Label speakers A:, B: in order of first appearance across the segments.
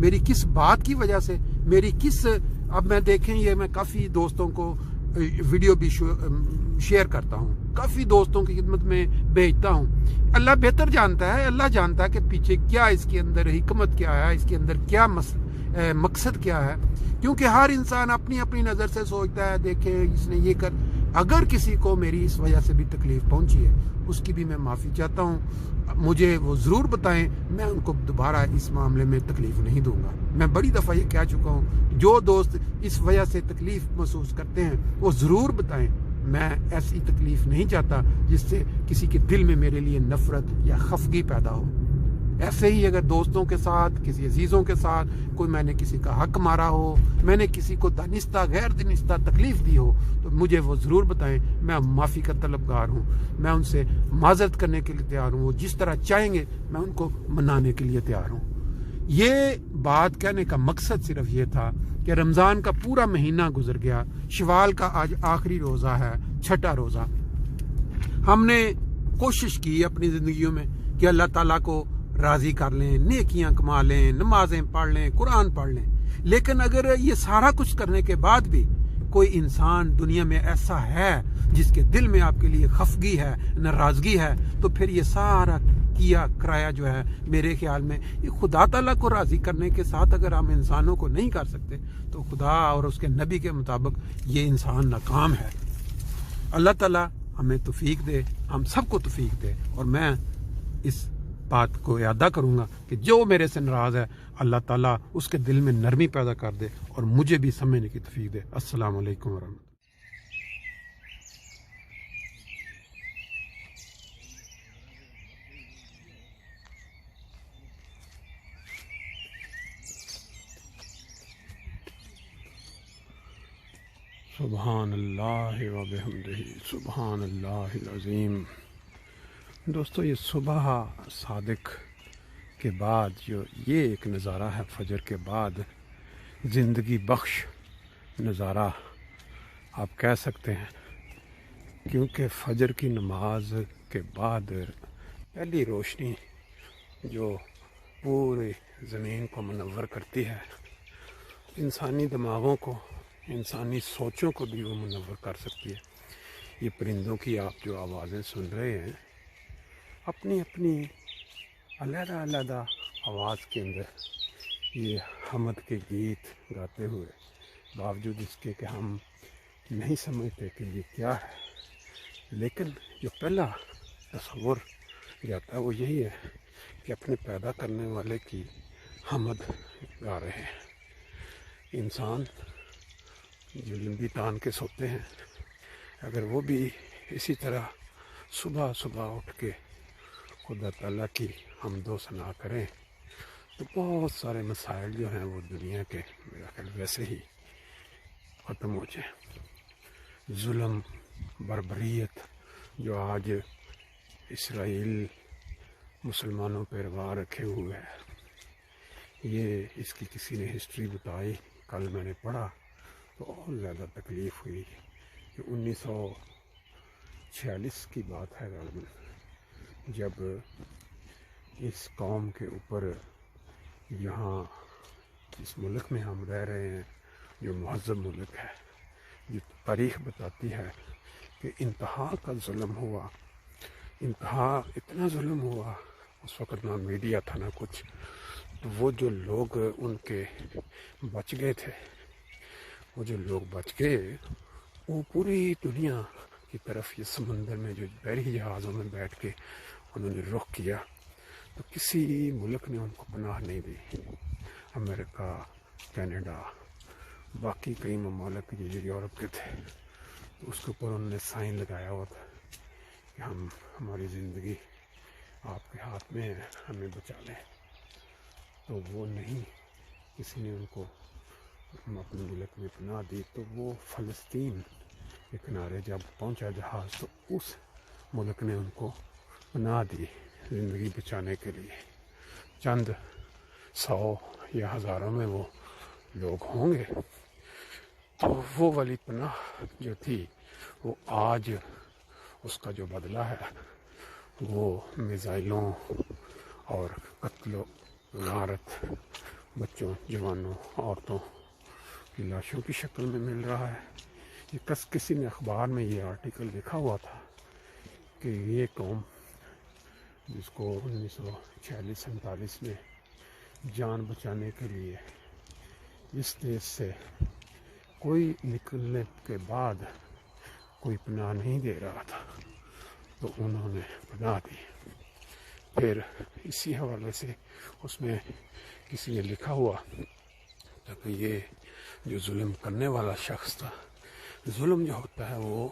A: میری کس بات کی وجہ سے، میری کس، اب میں دیکھیں یہ میں کافی دوستوں کو ویڈیو بھی شیئر کرتا ہوں، کافی دوستوں کی خدمت میں بھیجتا ہوں. اللہ بہتر جانتا ہے، اللہ جانتا ہے کہ پیچھے کیا اس کے اندر حکمت کیا ہے، اس کے اندر کیا مقصد کیا ہے. کیونکہ ہر انسان اپنی اپنی نظر سے سوچتا ہے، دیکھیں اس نے یہ کر. اگر کسی کو میری اس وجہ سے بھی تکلیف پہنچی ہے، اس کی بھی میں معافی چاہتا ہوں. مجھے وہ ضرور بتائیں، میں ان کو دوبارہ اس معاملے میں تکلیف نہیں دوں گا. میں بڑی دفعہ یہ کہہ چکا ہوں، جو دوست اس وجہ سے تکلیف محسوس کرتے ہیں وہ ضرور بتائیں. میں ایسی تکلیف نہیں چاہتا جس سے کسی کے دل میں میرے لیے نفرت یا خفگی پیدا ہو. ایسے ہی اگر دوستوں کے ساتھ، کسی عزیزوں کے ساتھ کوئی میں نے کسی کا حق مارا ہو، میں نے کسی کو دانستہ غیر دانستہ تکلیف دی ہو، تو مجھے وہ ضرور بتائیں. میں معافی کا طلبگار ہوں، میں ان سے معذرت کرنے کے لیے تیار ہوں. وہ جس طرح چاہیں گے میں ان کو منانے کے لیے تیار ہوں. یہ بات کہنے کا مقصد صرف یہ تھا کہ رمضان کا پورا مہینہ گزر گیا، شوال کا آج آخری روزہ ہے، چھٹا روزہ. ہم نے کوشش کی اپنی زندگیوں میں کہ اللہ تعالیٰ کو راضی کر لیں، نیکیاں کما لیں، نمازیں پڑھ لیں، قرآن پڑھ لیں. لیکن اگر یہ سارا کچھ کرنے کے بعد بھی کوئی انسان دنیا میں ایسا ہے جس کے دل میں آپ کے لیے خفگی ہے، ناراضگی ہے، تو پھر یہ سارا کیا کرایا جو ہے، میرے خیال میں یہ خدا تعالیٰ کو راضی کرنے کے ساتھ اگر ہم انسانوں کو نہیں کر سکتے تو خدا اور اس کے نبی کے مطابق یہ انسان ناکام ہے. اللہ تعالیٰ ہمیں توفیق دے، ہم سب کو توفیق دے. اور میں اس بات کو اعادہ کروں گا کہ جو میرے سے ناراض ہے، اللہ تعالیٰ اس کے دل میں نرمی پیدا کر دے اور مجھے بھی سمجھنے کی توفیق دے. السلام علیکم ورحمۃ اللہ. سبحان اللہ و بحمدہ، سبحان اللہ العظیم. دوستو، یہ صبح صادق کے بعد جو یہ ایک نظارہ ہے، فجر کے بعد زندگی بخش نظارہ آپ کہہ سکتے ہیں، کیونکہ فجر کی نماز کے بعد پہلی روشنی جو پوری زمین کو منور کرتی ہے، انسانی دماغوں کو، انسانی سوچوں کو بھی وہ منور کر سکتی ہے. یہ پرندوں کی آپ جو آوازیں سن رہے ہیں، اپنی اپنی علیحدہ علیحدہ آواز کے اندر یہ حمد کے گیت گاتے ہوئے، باوجود اس کے کہ ہم نہیں سمجھتے کہ یہ کیا ہے، لیکن جو پہلا تصور جاتا ہے وہ یہی ہے کہ اپنے پیدا کرنے والے کی حمد گا رہے ہیں. انسان جو لمبی تان کے سوتے ہیں، اگر وہ بھی اسی طرح صبح صبح اٹھ کے خدا تعالیٰ کی حمد و ثنا کریں تو بہت سارے مسائل جو ہیں وہ دنیا کے میرا خیال ویسے ہی ختم ہو جائیں. ظلم، بربریت جو آج اسرائیل مسلمانوں پہ روا رکھے ہوئے ہے، یہ اس کی کسی نے ہسٹری بتائی، کل میں نے پڑھا تو بہت زیادہ تکلیف ہوئی کہ 1946 کی بات ہے غالباً، جب اس قوم کے اوپر یہاں اس ملک میں ہم رہ رہے ہیں، جو مہذب ملک ہے، جو تاریخ بتاتی ہے کہ انتہا کا ظلم ہوا، انتہا اتنا ظلم ہوا. اس وقت نہ میڈیا تھا نہ کچھ، تو وہ جو لوگ ان کے بچ گئے تھے، وہ جو لوگ بچ گئے وہ پوری دنیا کی طرف یہ سمندر میں جو بحری جہازوں میں بیٹھ کے انہوں نے رخ کیا، تو کسی ملک نے ان کو پناہ نہیں دی. امریکہ، کینیڈا، باقی کئی ممالک جو یورپ کے تھے، تو اس کے اوپر انہوں نے سائن لگایا ہوا تھا کہ ہماری زندگی آپ کے ہاتھ میں ہے، ہمیں بچا لیں. تو وہ نہیں، کسی نے ان کو اپنے ملک میں پناہ دی. تو وہ فلسطین کے کنارے جب پہنچا جہاز تو اس ملک نے ان کو پناہ دی زندگی بچانے کے لیے. چند 100 یا ہزاروں میں وہ لوگ ہوں گے. تو وہ والی پناہ جو تھی وہ آج اس کا جو بدلہ ہے وہ میزائلوں اور قتل و غارت بچوں، جوانوں، عورتوں کی لاشوں کی شکل میں مل رہا ہے۔ یہ کسی نے اخبار میں یہ آرٹیکل لکھا ہوا تھا کہ یہ قوم جس کو 1946-47 میں جان بچانے کے لیے اس دیش سے کوئی نکلنے کے بعد کوئی پناہ نہیں دے رہا تھا تو انہوں نے پناہ دی۔ پھر اسی حوالے سے اس میں کسی نے لکھا ہوا تھا کہ یہ جو ظلم کرنے والا شخص تھا، ظلم جو ہوتا ہے وہ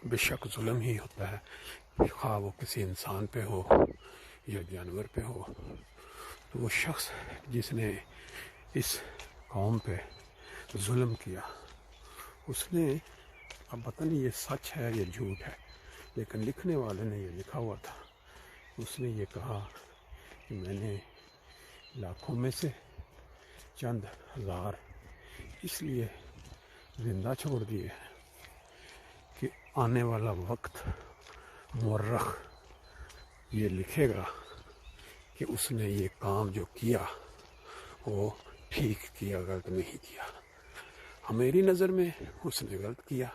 A: بے شک ظلم ہی ہوتا ہے، خواہ وہ کسی انسان پہ ہو یا جانور پہ ہو۔ تو وہ شخص جس نے اس قوم پہ ظلم کیا، اس نے، اب پتہ نہیں یہ سچ ہے یا جھوٹ ہے، لیکن لکھنے والے نے یہ لکھا ہوا تھا، اس نے یہ کہا کہ میں نے لاکھوں میں سے چند ہزار اس لیے زندہ چھوڑ دیے کہ آنے والا وقت مورخ یہ لکھے گا کہ اس نے یہ کام جو کیا وہ ٹھیک کیا، غلط نہیں کیا۔ ہماری نظر میں اس نے غلط کیا،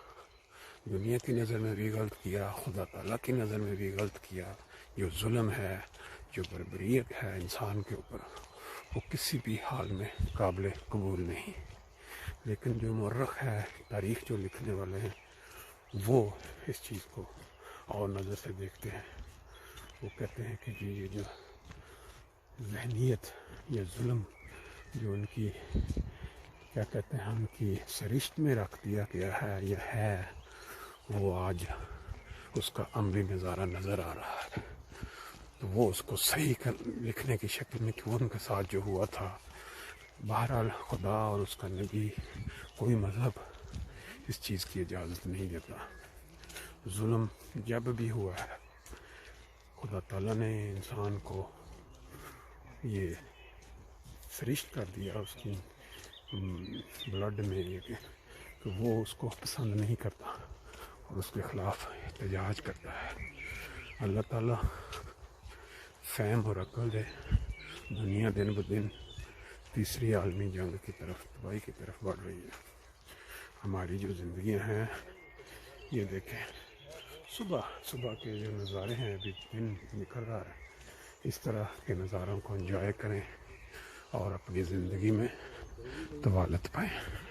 A: دنیا کی نظر میں بھی غلط کیا، خدا تعالیٰ کی نظر میں بھی غلط کیا۔ جو ظلم ہے، جو بربریت ہے انسان کے اوپر، وہ کسی بھی حال میں قابل قبول نہیں۔ لیکن جو مورخ ہے، تاریخ جو لکھنے والے ہیں، وہ اس چیز کو اور نظر سے دیکھتے ہیں۔ وہ کہتے ہیں کہ جی یہ جو ذہنیت، یہ ظلم جو ان کی کیا کہتے ہیں ان کی سرشت میں رکھ دیا گیا ہے یہ ہے، وہ آج اس کا عملی نظارہ نظر آ رہا ہے۔ تو وہ اس کو صحیح لکھنے کی شکل میں کہ ان کے ساتھ جو ہوا تھا، بہرحال خدا اور اس کا نبی، کوئی مذہب اس چیز کی اجازت نہیں دیتا۔ ظلم جب بھی ہوا ہے، خدا تعالیٰ نے انسان کو یہ سرشت کر دیا اس کی بلڈ میں کہ وہ اس کو پسند نہیں کرتا اور اس کے خلاف احتجاج کرتا ہے۔ اللہ تعالیٰ فہم اور عقل دے۔ دنیا دن بدن تیسری عالمی جنگ کی طرف، تباہی کی طرف بڑھ رہی ہے۔ ہماری جو زندگیاں ہیں، یہ دیکھیں صبح کے جو نظارے ہیں، ابھی دن نکل رہا ہے، اس طرح کے نظاروں کو انجوائے کریں اور اپنی زندگی میں طوالت پائیں۔